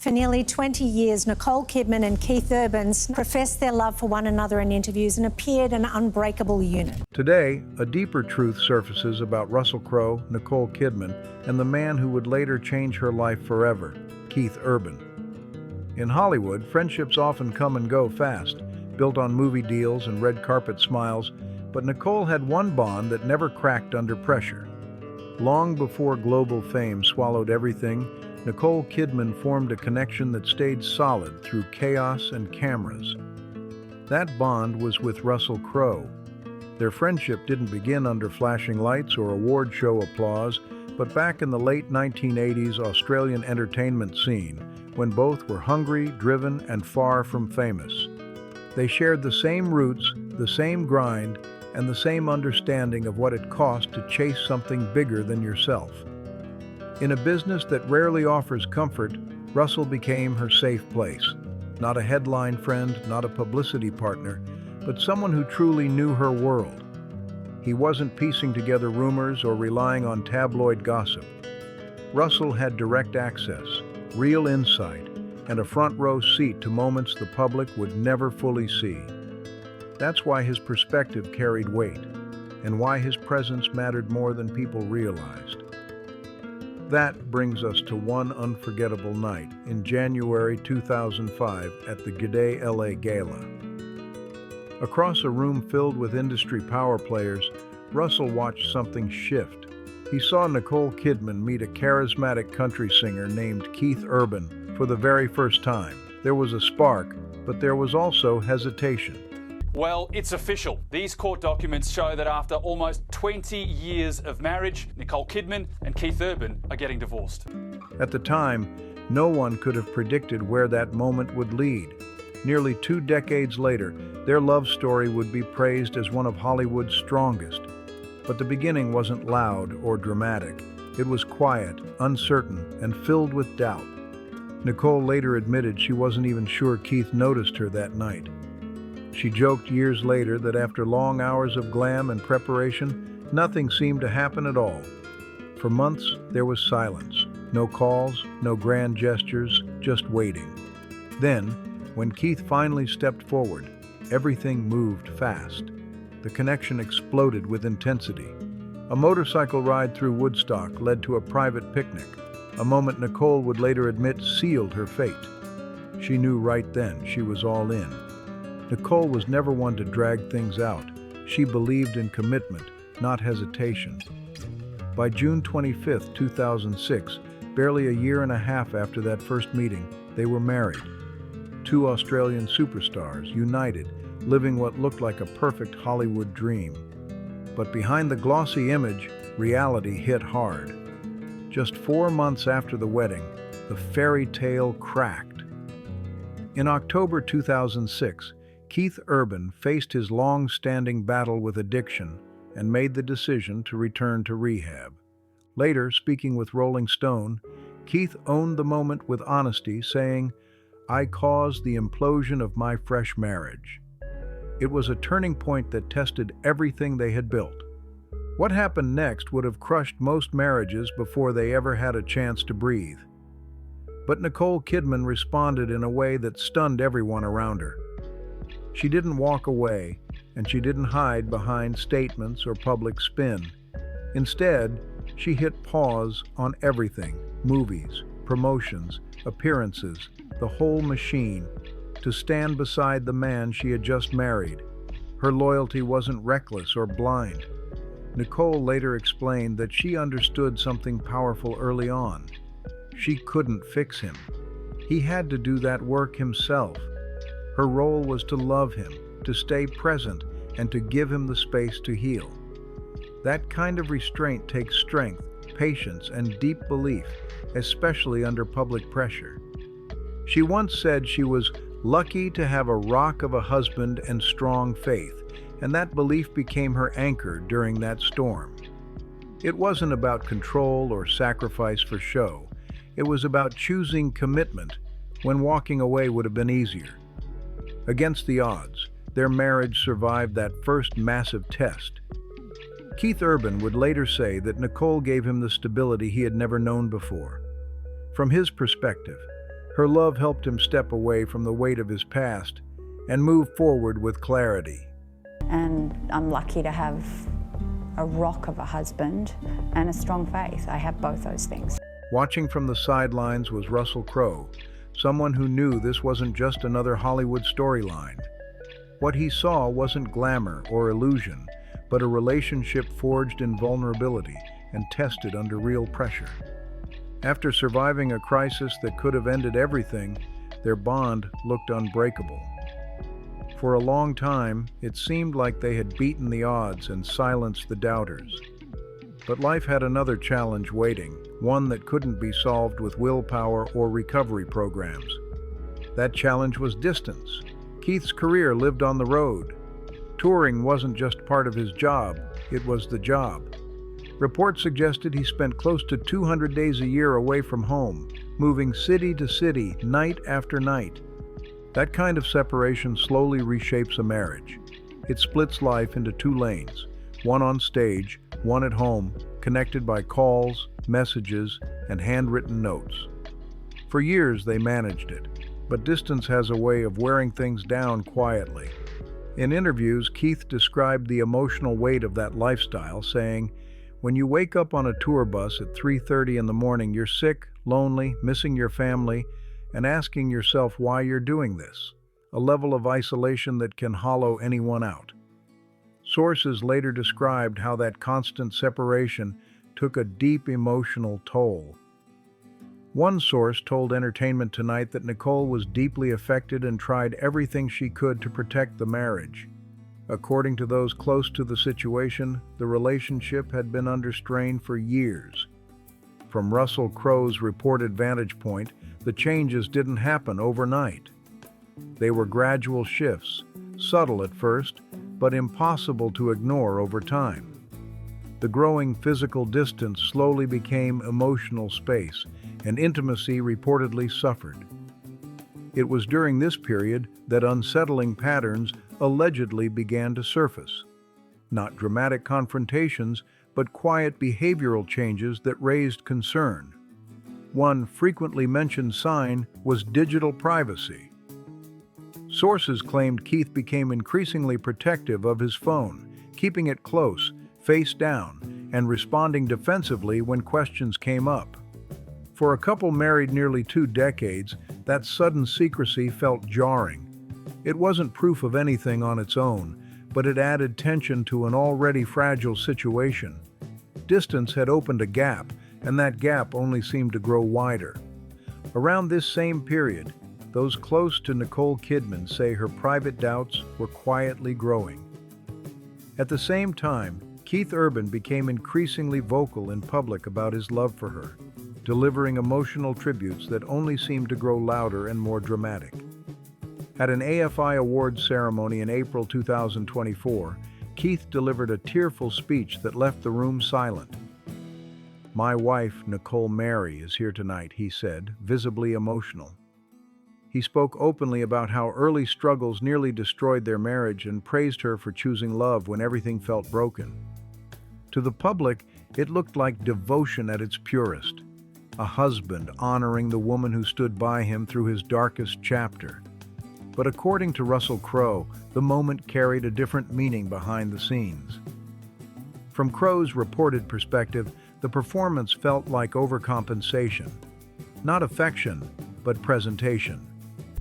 For nearly 20 years, Nicole Kidman and Keith Urban professed their love for one another in interviews and appeared an unbreakable unit. Today, a deeper truth surfaces about Russell Crowe, Nicole Kidman, and the man who would later change her life forever, Keith Urban. In Hollywood, friendships often come and go fast, built on movie deals and red carpet smiles, but Nicole had one bond that never cracked under pressure. Long before global fame swallowed everything, Nicole Kidman formed a connection that stayed solid through chaos and cameras. That bond was with Russell Crowe. Their friendship didn't begin under flashing lights or award show applause, but back in the late 1980s Australian entertainment scene, when both were hungry, driven, and far from famous. They shared the same roots, the same grind, and the same understanding of what it cost to chase something bigger than yourself. In a business that rarely offers comfort, Russell became her safe place. Not a headline friend, not a publicity partner, but someone who truly knew her world. He wasn't piecing together rumors or relying on tabloid gossip. Russell had direct access, real insight, and a front-row seat to moments the public would never fully see. That's why his perspective carried weight, and why his presence mattered more than people realized. That brings us to one unforgettable night in January 2005 at the G'day LA Gala. Across a room filled with industry power players, Russell watched something shift. He saw Nicole Kidman meet a charismatic country singer named Keith Urban for the very first time. There was a spark, but there was also hesitation. Well, it's official. These court documents show that after almost 20 years of marriage, Nicole Kidman and Keith Urban are getting divorced. At the time, no one could have predicted where that moment would lead. Nearly 2 decades later, their love story would be praised as one of Hollywood's strongest. But the beginning wasn't loud or dramatic. It was quiet, uncertain, and filled with doubt. Nicole later admitted she wasn't even sure Keith noticed her that night. She joked years later that after long hours of glam and preparation, nothing seemed to happen at all. For months, there was silence. No calls, no grand gestures, just waiting. Then, when Keith finally stepped forward, everything moved fast. The connection exploded with intensity. A motorcycle ride through Woodstock led to a private picnic, a moment Nicole would later admit sealed her fate. She knew right then she was all in. Nicole was never one to drag things out. She believed in commitment, not hesitation. By June 25, 2006, barely a year and a half after that first meeting, they were married. 2 Australian superstars, united, living what looked like a perfect Hollywood dream. But behind the glossy image, reality hit hard. Just 4 months after the wedding, the fairy tale cracked. In October 2006, Keith Urban faced his long-standing battle with addiction and made the decision to return to rehab. Later, speaking with Rolling Stone, Keith owned the moment with honesty, saying, "I caused the implosion of my fresh marriage." It was a turning point that tested everything they had built. What happened next would have crushed most marriages before they ever had a chance to breathe. But Nicole Kidman responded in a way that stunned everyone around her. She didn't walk away, and she didn't hide behind statements or public spin. Instead, she hit pause on everything: movies, promotions, appearances, the whole machine, to stand beside the man she had just married. Her loyalty wasn't reckless or blind. Nicole later explained that she understood something powerful early on. She couldn't fix him. He had to do that work himself. Her role was to love him, to stay present, and to give him the space to heal. That kind of restraint takes strength, patience, and deep belief, especially under public pressure. She once said she was lucky to have a rock of a husband and strong faith, and that belief became her anchor during that storm. It wasn't about control or sacrifice for show. It was about choosing commitment when walking away would have been easier. Against the odds, their marriage survived that first massive test. Keith Urban would later say that Nicole gave him the stability he had never known before. From his perspective, Her love helped him step away from the weight of his past and move forward with clarity. And I'm lucky to have a rock of a husband and a strong faith. I have both those things. Watching from the sidelines was Russell Crowe, someone who knew this wasn't just another Hollywood storyline. What he saw wasn't glamour or illusion, but a relationship forged in vulnerability and tested under real pressure. After surviving a crisis that could have ended everything, their bond looked unbreakable. For a long time, it seemed like they had beaten the odds and silenced the doubters. But life had another challenge waiting, one that couldn't be solved with willpower or recovery programs. That challenge was distance. Keith's career lived on the road. Touring wasn't just part of his job, it was the job. Reports suggested he spent close to 200 days a year away from home, moving city to city, night after night. That kind of separation slowly reshapes a marriage. It splits life into two lanes, one on stage, one at home, connected by calls, messages, and handwritten notes. For years they managed it, but distance has a way of wearing things down quietly. In interviews, Keith described the emotional weight of that lifestyle, saying, "When you wake up on a tour bus at 3:30 in the morning, you're sick, lonely, missing your family, and asking yourself why you're doing this, a level of isolation that can hollow anyone out." Sources later described how that constant separation took a deep emotional toll. One source told Entertainment Tonight that Nicole was deeply affected and tried everything she could to protect the marriage. According to those close to the situation, the relationship had been under strain for years. From Russell Crowe's reported vantage point, the changes didn't happen overnight. They were gradual shifts, subtle at first, but impossible to ignore over time. The growing physical distance slowly became emotional space, and intimacy reportedly suffered. It was during this period that unsettling patterns allegedly began to surface. Not dramatic confrontations, but quiet behavioral changes that raised concern. One frequently mentioned sign was digital privacy. Sources claimed Keith became increasingly protective of his phone, keeping it close, face down, and responding defensively when questions came up. For a couple married nearly 2 decades, that sudden secrecy felt jarring. It wasn't proof of anything on its own, but it added tension to an already fragile situation. Distance had opened a gap, and that gap only seemed to grow wider. Around this same period, those close to Nicole Kidman say her private doubts were quietly growing. At the same time, Keith Urban became increasingly vocal in public about his love for her, delivering emotional tributes that only seemed to grow louder and more dramatic. At an AFI Awards ceremony in April 2024, Keith delivered a tearful speech that left the room silent. "My wife, Nicole Mary, is here tonight," he said, visibly emotional. He spoke openly about how early struggles nearly destroyed their marriage and praised her for choosing love when everything felt broken. To the public, it looked like devotion at its purest, a husband honoring the woman who stood by him through his darkest chapter. But according to Russell Crowe, the moment carried a different meaning behind the scenes. From Crowe's reported perspective, the performance felt like overcompensation. Not affection, but presentation.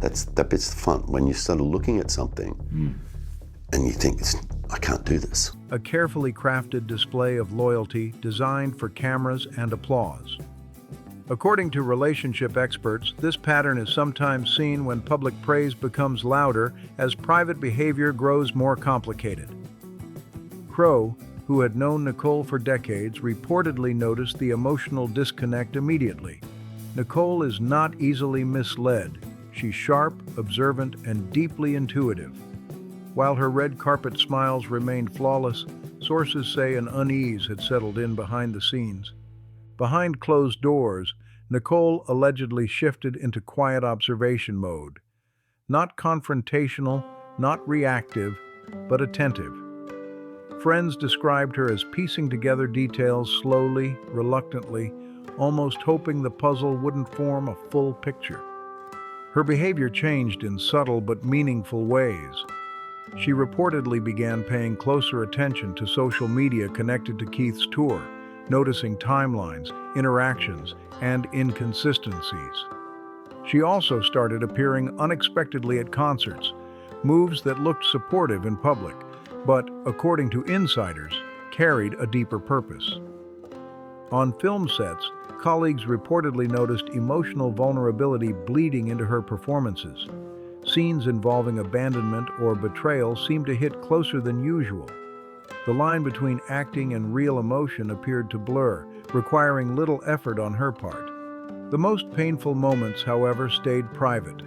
That bit's the fun, when you start looking at something and you think, I can't do this. A carefully crafted display of loyalty designed for cameras and applause. According to relationship experts, this pattern is sometimes seen when public praise becomes louder as private behavior grows more complicated. Crowe, who had known Nicole for decades, reportedly noticed the emotional disconnect immediately. Nicole is not easily misled. She's sharp, observant, and deeply intuitive. While her red carpet smiles remained flawless, sources say an unease had settled in behind the scenes. Behind closed doors, Nicole allegedly shifted into quiet observation mode. Not confrontational, not reactive, but attentive. Friends described her as piecing together details slowly, reluctantly, almost hoping the puzzle wouldn't form a full picture. Her behavior changed in subtle but meaningful ways. She reportedly began paying closer attention to social media connected to Keith's tour, noticing timelines, interactions, and inconsistencies. She also started appearing unexpectedly at concerts, moves that looked supportive in public, but, according to insiders, carried a deeper purpose. On film sets, colleagues reportedly noticed emotional vulnerability bleeding into her performances. Scenes involving abandonment or betrayal seemed to hit closer than usual. The line between acting and real emotion appeared to blur, requiring little effort on her part. The most painful moments, however, stayed private.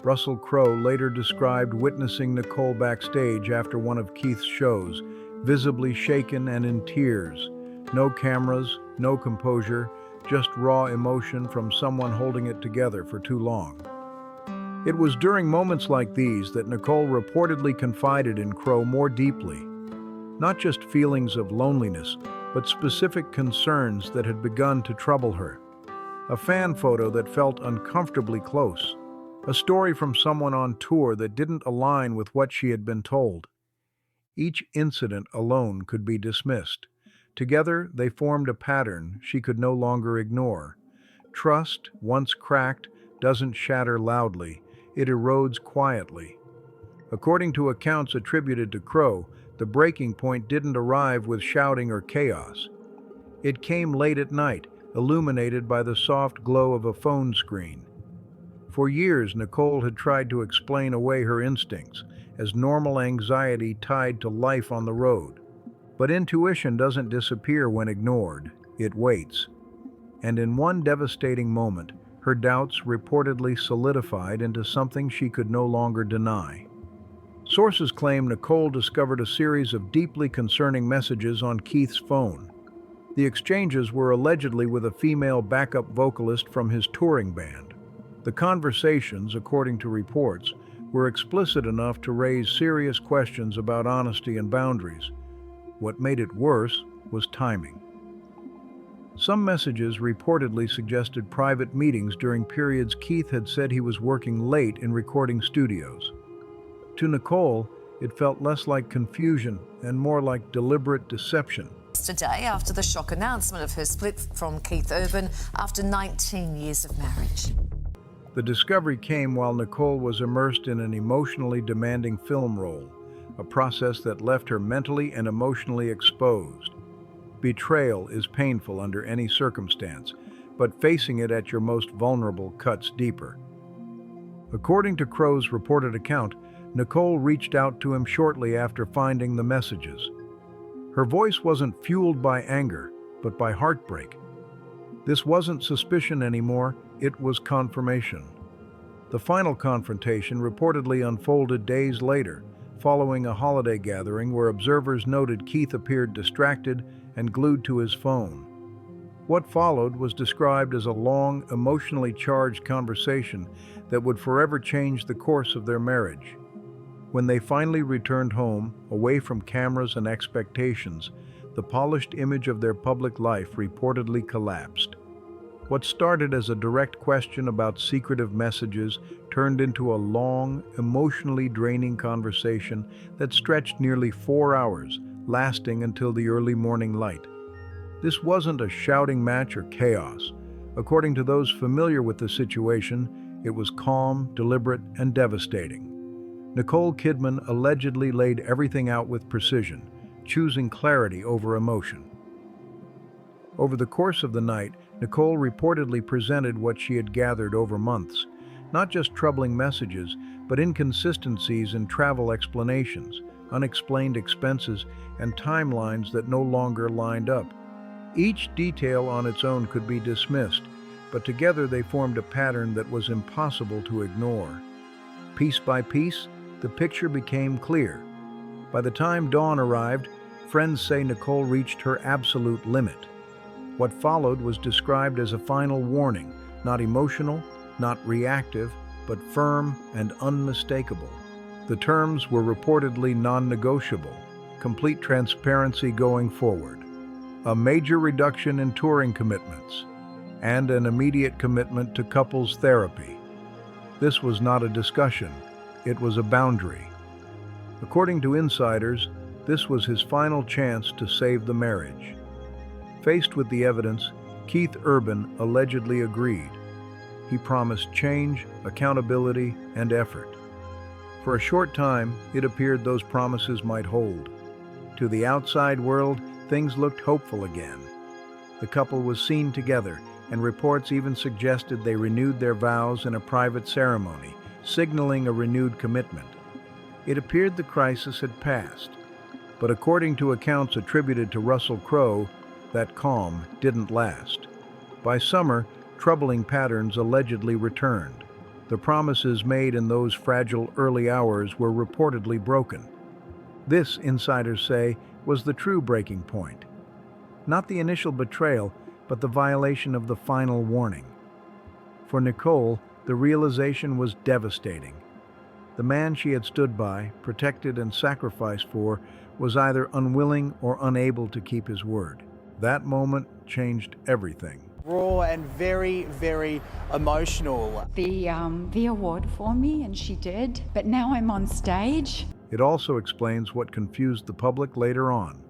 Russell Crowe later described witnessing Nicole backstage after one of Keith's shows, visibly shaken and in tears. No cameras, no composure, just raw emotion from someone holding it together for too long. It was during moments like these that Nicole reportedly confided in Crowe more deeply. Not just feelings of loneliness, but specific concerns that had begun to trouble her. A fan photo that felt uncomfortably close. A story from someone on tour that didn't align with what she had been told. Each incident alone could be dismissed. Together, they formed a pattern she could no longer ignore. Trust, once cracked, doesn't shatter loudly. It erodes quietly. According to accounts attributed to Crowe, the breaking point didn't arrive with shouting or chaos. It came late at night, illuminated by the soft glow of a phone screen. For years, Nicole had tried to explain away her instincts as normal anxiety tied to life on the road. But intuition doesn't disappear when ignored, it waits. And in one devastating moment, her doubts reportedly solidified into something she could no longer deny. Sources claim Nicole discovered a series of deeply concerning messages on Keith's phone. The exchanges were allegedly with a female backup vocalist from his touring band. The conversations, according to reports, were explicit enough to raise serious questions about honesty and boundaries. What made it worse was timing. Some messages reportedly suggested private meetings during periods Keith had said he was working late in recording studios. To Nicole, it felt less like confusion and more like deliberate deception. Today, after the shock announcement of her split from Keith Urban after 19 years of marriage. The discovery came while Nicole was immersed in an emotionally demanding film role, a process that left her mentally and emotionally exposed. Betrayal is painful under any circumstance, but facing it at your most vulnerable cuts deeper. According to Crowe's reported account, Nicole reached out to him shortly after finding the messages. Her voice wasn't fueled by anger, but by heartbreak. This wasn't suspicion anymore, it was confirmation. The final confrontation reportedly unfolded days later, following a holiday gathering where observers noted Keith appeared distracted and glued to his phone. What followed was described as a long, emotionally charged conversation that would forever change the course of their marriage. When they finally returned home, away from cameras and expectations, the polished image of their public life reportedly collapsed. What started as a direct question about secretive messages turned into a long, emotionally draining conversation that stretched nearly 4 hours, lasting until the early morning light. This wasn't a shouting match or chaos. According to those familiar with the situation, it was calm, deliberate, and devastating. Nicole Kidman allegedly laid everything out with precision, choosing clarity over emotion. Over the course of the night, Nicole reportedly presented what she had gathered over months, not just troubling messages, but inconsistencies in travel explanations, unexplained expenses, and timelines that no longer lined up. Each detail on its own could be dismissed, but together they formed a pattern that was impossible to ignore. Piece by piece, the picture became clear. By the time dawn arrived, friends say Nicole reached her absolute limit. What followed was described as a final warning, not emotional, not reactive, but firm and unmistakable. The terms were reportedly non-negotiable, complete transparency going forward, a major reduction in touring commitments, and an immediate commitment to couples therapy. This was not a discussion, it was a boundary. According to insiders, this was his final chance to save the marriage. Faced with the evidence, Keith Urban allegedly agreed. He promised change, accountability, and effort. For a short time, it appeared those promises might hold. To the outside world, things looked hopeful again. The couple was seen together, and reports even suggested they renewed their vows in a private ceremony, signaling a renewed commitment. It appeared the crisis had passed, but according to accounts attributed to Russell Crowe, that calm didn't last. By summer, troubling patterns allegedly returned. The promises made in those fragile early hours were reportedly broken. This, insiders say, was the true breaking point. Not the initial betrayal, but the violation of the final warning. For Nicole, the realization was devastating. The man she had stood by, protected and sacrificed for, was either unwilling or unable to keep his word. That moment changed everything. Raw and very, very emotional. The award for me, and she did, but now I'm on stage. It also explains what confused the public later on.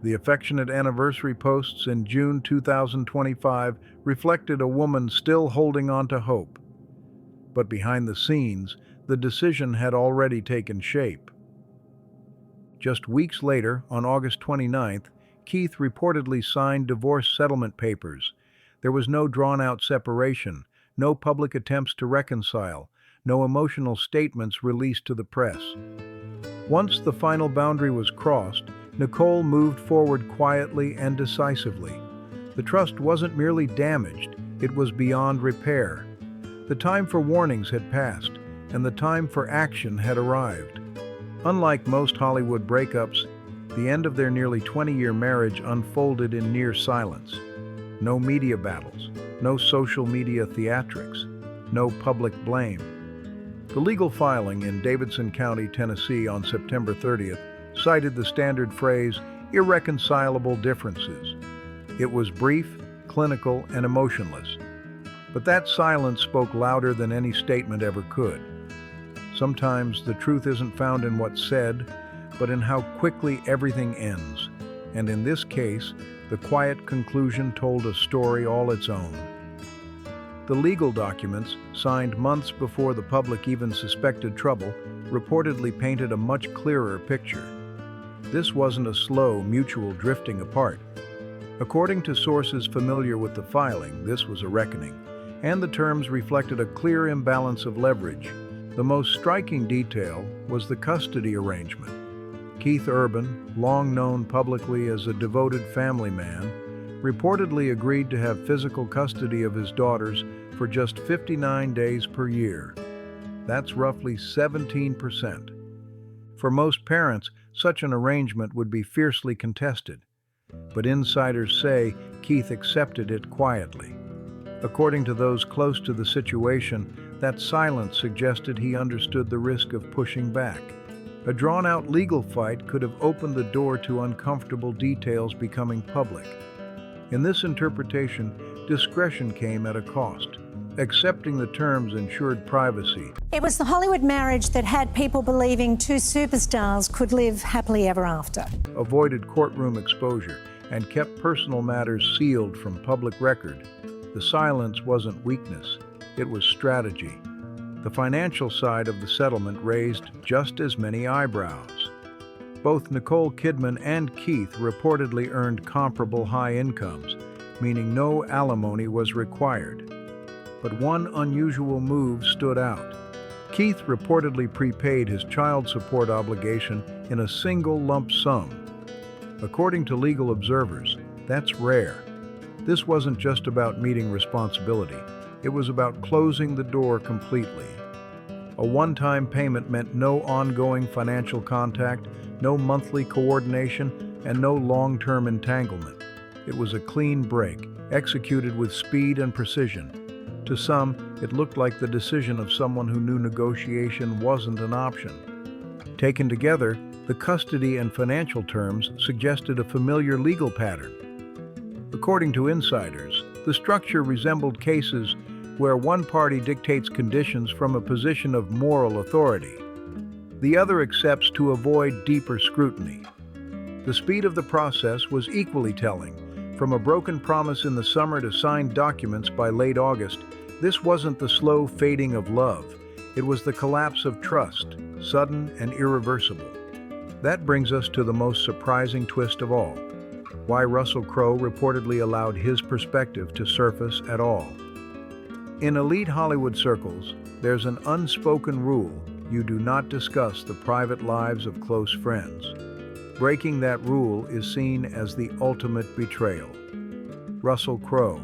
The affectionate anniversary posts in June 2025 reflected a woman still holding on to hope. But behind the scenes, the decision had already taken shape. Just weeks later, on August 29th, Keith reportedly signed divorce settlement papers. There was no drawn-out separation, no public attempts to reconcile, no emotional statements released to the press. Once the final boundary was crossed, Nicole moved forward quietly and decisively. The trust wasn't merely damaged, it was beyond repair. The time for warnings had passed, and the time for action had arrived. Unlike most Hollywood breakups, the end of their nearly 20-year marriage unfolded in near silence. No media battles, no social media theatrics, no public blame. The legal filing in Davidson County, Tennessee on September 30th cited the standard phrase, irreconcilable differences. It was brief, clinical, and emotionless. But that silence spoke louder than any statement ever could. Sometimes the truth isn't found in what's said, but in how quickly everything ends. And in this case, the quiet conclusion told a story all its own. The legal documents, signed months before the public even suspected trouble, reportedly painted a much clearer picture. This wasn't a slow, mutual drifting apart. According to sources familiar with the filing, this was a reckoning, and the terms reflected a clear imbalance of leverage. The most striking detail was the custody arrangement. Keith Urban, long known publicly as a devoted family man, reportedly agreed to have physical custody of his daughters for just 59 days per year. That's roughly 17%. For most parents, such an arrangement would be fiercely contested. But insiders say Keith accepted it quietly. According to those close to the situation, that silence suggested he understood the risk of pushing back. A drawn-out legal fight could have opened the door to uncomfortable details becoming public. In this interpretation, discretion came at a cost. Accepting the terms ensured privacy. It was the Hollywood marriage that had people believing two superstars could live happily ever after. Avoided courtroom exposure and kept personal matters sealed from public record. The silence wasn't weakness, it was strategy. The financial side of the settlement raised just as many eyebrows. Both Nicole Kidman and Keith reportedly earned comparable high incomes, meaning no alimony was required. But one unusual move stood out. Keith reportedly prepaid his child support obligation in a single lump sum. According to legal observers, that's rare. This wasn't just about meeting responsibility. It was about closing the door completely. A one-time payment meant no ongoing financial contact, no monthly coordination, and no long-term entanglement. It was a clean break, executed with speed and precision. To some, it looked like the decision of someone who knew negotiation wasn't an option. Taken together, the custody and financial terms suggested a familiar legal pattern. According to insiders, the structure resembled cases where one party dictates conditions from a position of moral authority. The other accepts to avoid deeper scrutiny. The speed of the process was equally telling. From a broken promise in the summer to signed documents by late August, this wasn't the slow fading of love. It was the collapse of trust, sudden and irreversible. That brings us to the most surprising twist of all: why Russell Crowe reportedly allowed his perspective to surface at all. In elite Hollywood circles, there's an unspoken rule: you do not discuss the private lives of close friends. Breaking that rule is seen as the ultimate betrayal. Russell Crowe,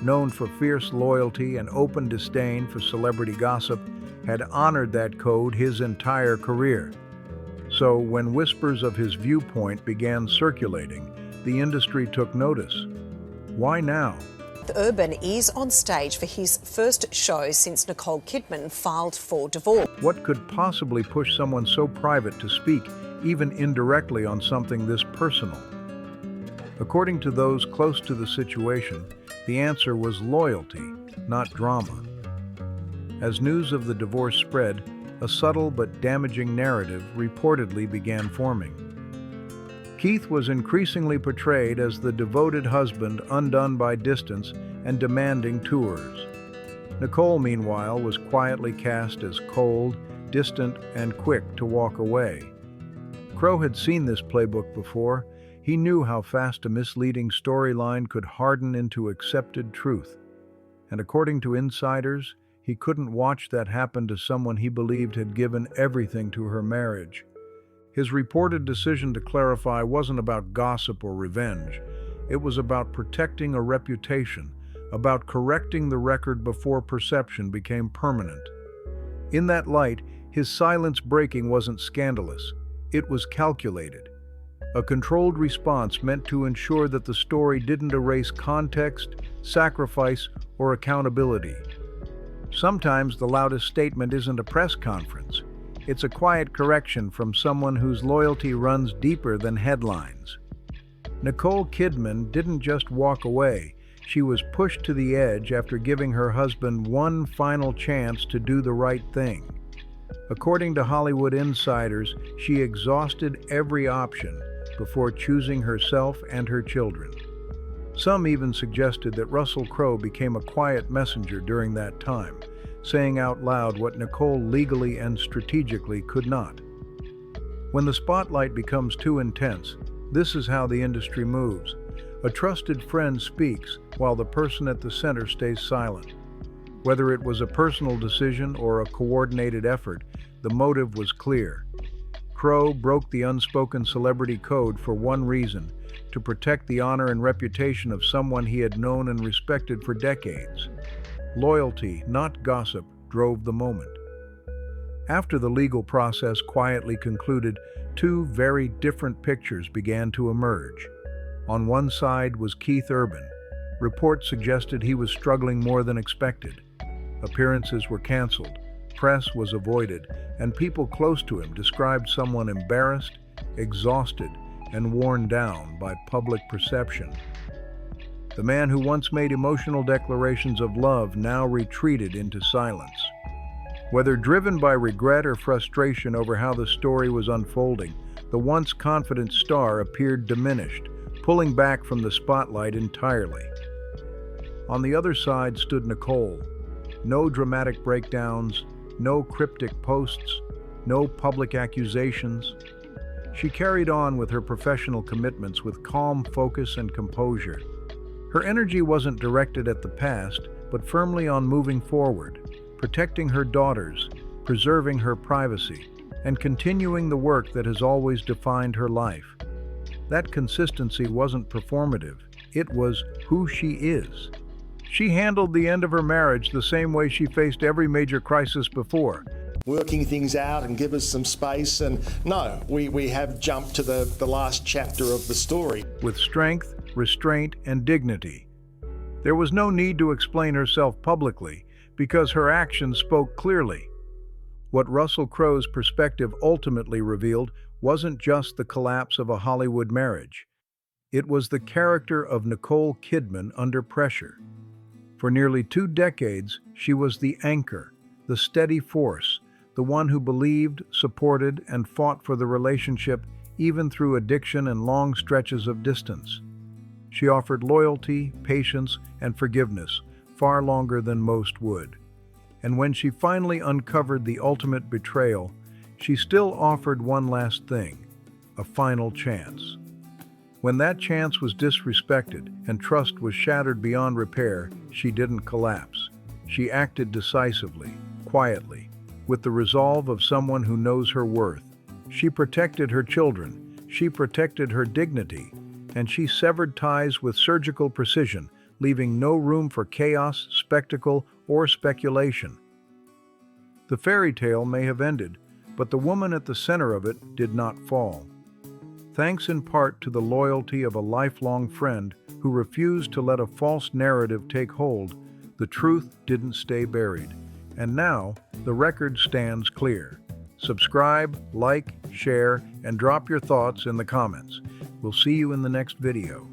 known for fierce loyalty and open disdain for celebrity gossip, had honored that code his entire career. So when whispers of his viewpoint began circulating, the industry took notice. Why now? Urban is on stage for his first show since Nicole Kidman filed for divorce. What could possibly push someone so private to speak, even indirectly, on something this personal? According to those close to the situation, the answer was loyalty, not drama. As news of the divorce spread, a subtle but damaging narrative reportedly began forming. Keith was increasingly portrayed as the devoted husband undone by distance and demanding tours. Nicole, meanwhile, was quietly cast as cold, distant, and quick to walk away. Crowe had seen this playbook before. He knew how fast a misleading storyline could harden into accepted truth. And according to insiders, he couldn't watch that happen to someone he believed had given everything to her marriage. His reported decision to clarify wasn't about gossip or revenge. It was about protecting a reputation, about correcting the record before perception became permanent. In that light, his silence breaking wasn't scandalous. It was calculated. A controlled response meant to ensure that the story didn't erase context, sacrifice, or accountability. Sometimes the loudest statement isn't a press conference. It's a quiet correction from someone whose loyalty runs deeper than headlines. Nicole Kidman didn't just walk away. She was pushed to the edge after giving her husband one final chance to do the right thing. According to Hollywood insiders, she exhausted every option before choosing herself and her children. Some even suggested that Russell Crowe became a quiet messenger during that time, saying out loud what Nicole legally and strategically could not. When the spotlight becomes too intense, this is how the industry moves. A trusted friend speaks while the person at the center stays silent. Whether it was a personal decision or a coordinated effort, the motive was clear. Crowe broke the unspoken celebrity code for one reason: to protect the honor and reputation of someone he had known and respected for decades. Loyalty, not gossip, drove the moment. After the legal process quietly concluded, two very different pictures began to emerge. On one side was Keith Urban. Reports suggested he was struggling more than expected. Appearances were canceled, press was avoided, and people close to him described someone embarrassed, exhausted, and worn down by public perception. The man who once made emotional declarations of love now retreated into silence. Whether driven by regret or frustration over how the story was unfolding, the once confident star appeared diminished, pulling back from the spotlight entirely. On the other side stood Nicole. No dramatic breakdowns, no cryptic posts, no public accusations. She carried on with her professional commitments with calm focus and composure. Her energy wasn't directed at the past, but firmly on moving forward, protecting her daughters, preserving her privacy, and continuing the work that has always defined her life. That consistency wasn't performative, it was who she is. She handled the end of her marriage the same way she faced every major crisis before. Working things out and give us some space, and no, we have jumped to the last chapter of the story. With strength, restraint, and dignity. There was no need to explain herself publicly, because her actions spoke clearly. What Russell Crowe's perspective ultimately revealed wasn't just the collapse of a Hollywood marriage. It was the character of Nicole Kidman under pressure. For nearly 2 decades, she was the anchor, the steady force, the one who believed, supported, and fought for the relationship even through addiction and long stretches of distance. She offered loyalty, patience, and forgiveness far longer than most would. And when she finally uncovered the ultimate betrayal, she still offered one last thing, a final chance. When that chance was disrespected and trust was shattered beyond repair, she didn't collapse. She acted decisively, quietly, with the resolve of someone who knows her worth. She protected her children, she protected her dignity, and she severed ties with surgical precision, leaving no room for chaos, spectacle, or speculation. The fairy tale may have ended, but the woman at the center of it did not fall. Thanks in part to the loyalty of a lifelong friend who refused to let a false narrative take hold, the truth didn't stay buried. And now, the record stands clear. Subscribe, like, share, and drop your thoughts in the comments. We'll see you in the next video.